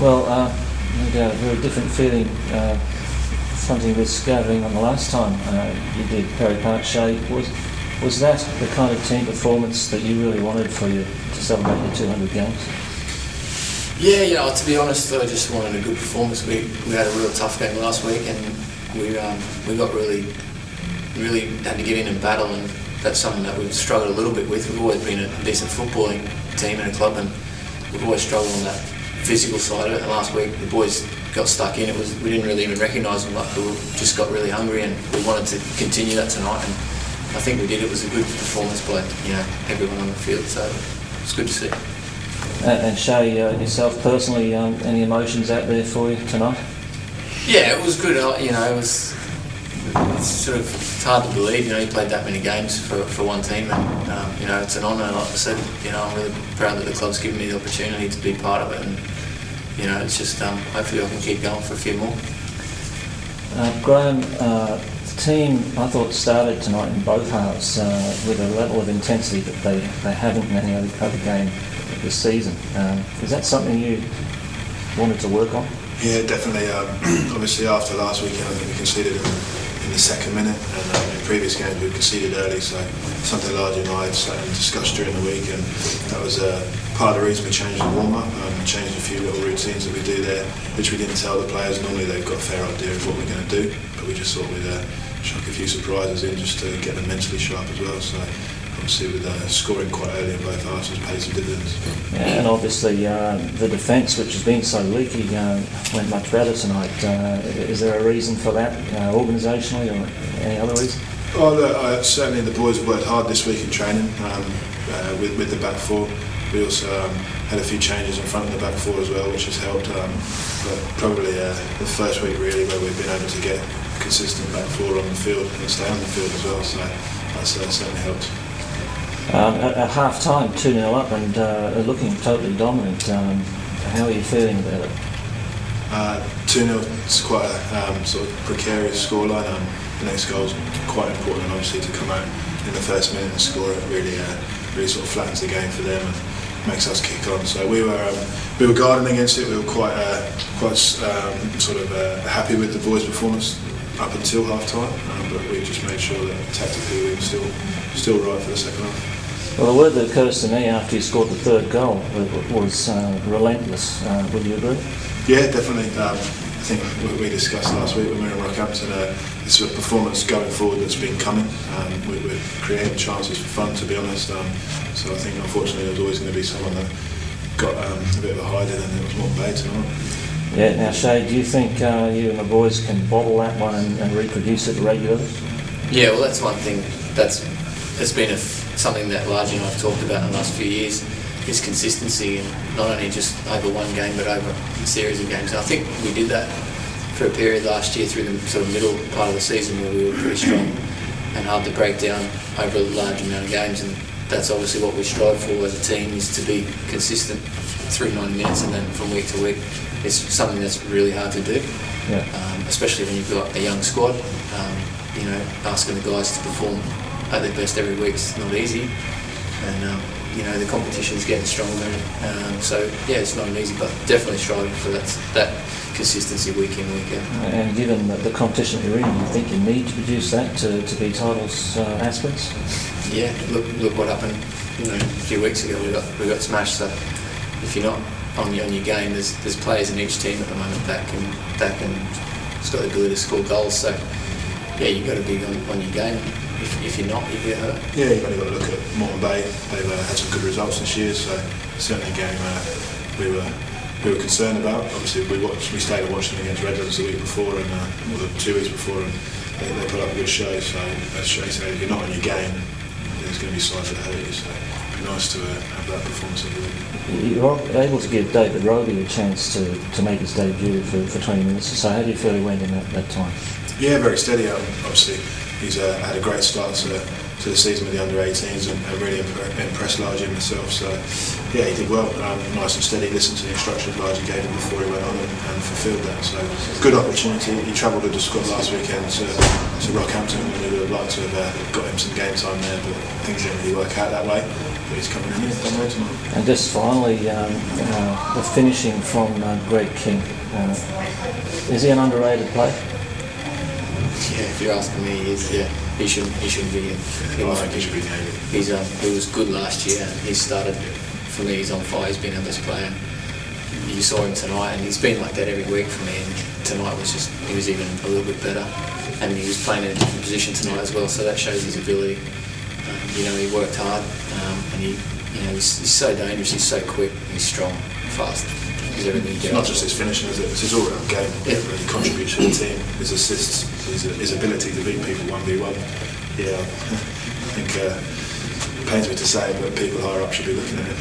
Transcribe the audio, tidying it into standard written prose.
Well, no doubt, a very different feeling fronting this gathering on the last time you did Perry Park. Shay, was that the kind of team performance that you really wanted for you to celebrate your 200 games? Yeah, to be honest, I just wanted a good performance. We had a real tough game last week, and we got really had to get in and battle, and that's something that we've struggled a little bit with. We've always been a decent footballing team and a club, and we've always struggled on that physical side of it. And last week the boys got stuck in. We didn't really even recognise them, but we just got really hungry, and we wanted to continue that tonight. And I think we did. It was a good performance by everyone on the field, so it's good to see. And Shay, yourself personally, any emotions out there for you tonight? Yeah, it was good. It's hard to believe. You played that many games for one team, and it's an honour. Like I said, I'm really proud that the club's given me the opportunity to be part of it, and it's just hopefully I can keep going for a few more. Graham, the team I thought started tonight in both halves with a level of intensity that they haven't in any other game this season. Is that something you wanted to work on? Yeah, definitely. Obviously, after last weekend, I think we conceded in the second minute, and in previous games we conceded early. So something larger than I had sat and discussed during the week, and that was part of the reason we changed the warm-up, changed a few little routines that we do there, which we didn't tell the players. Normally they've got a fair idea of what we're going to do, but we just thought we'd chuck a few surprises in just to get them mentally sharp as well. So obviously with scoring quite early in both halves has paid some dividends. Yeah, and obviously the defence, which has been so leaky, went much better tonight. Is there a reason for that, organisationally, or any other reason? Oh, look, certainly the boys have worked hard this week in training with the back four. We also had a few changes in front of the back four as well, which has helped. But probably the first week really where we've been able to get a consistent back four on the field and stay on the field as well. So that's certainly helped. At half-time, 2-0 up and looking totally dominant. How are you feeling about it? 2-0 is quite a sort of precarious scoreline. The next goal is quite important, obviously, to come out in the first minute and score it. Really sort of flattens the game for them and makes us kick on. So we were guarding against it. We were quite happy with the boys' performance up until half-time, but we just made sure that tactically we were still right for the second half. Well, the word that occurs to me after you scored the third goal was relentless. Would you agree? Yeah, definitely. I think we discussed last week when we were in Rockhampton, this is a performance going forward that's been coming. We're creating chances for fun, to be honest. So I think unfortunately there's always going to be someone that got a bit of a hiding, and it was Moreton Bay tonight. Yeah, now Shay, do you think you and the boys can bottle that one and reproduce it regularly? Yeah, well that's one thing it's been something that Largy and I have talked about in the last few years, is consistency, and not only just over one game but over a series of games. And I think we did that for a period last year through the sort of middle part of the season where we were pretty strong and hard to break down over a large amount of games, and that's obviously what we strive for as a team, is to be consistent through 90 minutes, and then from week to week. It's something that's really hard to do, especially when you've got a young squad. Asking the guys to perform at their best every week's not easy, and the competition's getting stronger. So yeah, it's not easy, but definitely striving for that consistency week in, week out. And given the competition you're in, do you think you need to produce that to be titles aspirants? Yeah, look what happened. A few weeks ago we got smashed. So if you're not on your game, there's players in each team at the moment that can it's got the ability to score goals. So yeah, you've got to be on your game. If you're not, you get hurt. Yeah, you've only got to look at Moreton Bay. They've had some good results this year, so certainly a game we were concerned about. Obviously, we stayed and watched them against Redlands the week before, and 2 weeks before, and they put up a good show. So as Shay said, if you're not on your game, there's going to be sides that hurt you. So it'd be nice to have that performance every week. You were able to give David Roby a chance to make his debut for 20 minutes. So how do you feel he went in that time? Yeah, very steady. Obviously, he's had a great start to the season with the under-18s and really impressed Largy himself. So yeah, he did well. Nice and steady. Listened to the instructions Largy gave him before he went on and fulfilled that. So good opportunity. He travelled with the squad last weekend to Rockhampton, and we would have liked to have got him some game time there, but things didn't really work out that way. but he's coming in. Don't know tomorrow. And just finally, the finishing from Greg King. Is he an underrated player? Yeah, if you're asking me, he shouldn't be. I think he should be named. He was good last year. He started, for me, he's on fire. He's been our best player. You saw him tonight, and he's been like that every week for me. And tonight he was even a little bit better, and he was playing in a different position tonight as well. So that shows his ability. He worked hard, and he's so dangerous. He's so quick. He's strong, fast. He's everything. It's not just his finishing, is it? It's his all-round game. Yeah. He contributes to the team. His assists, his ability to beat people 1v1. Yeah, I think it pains me to say, but people higher up should be looking at it.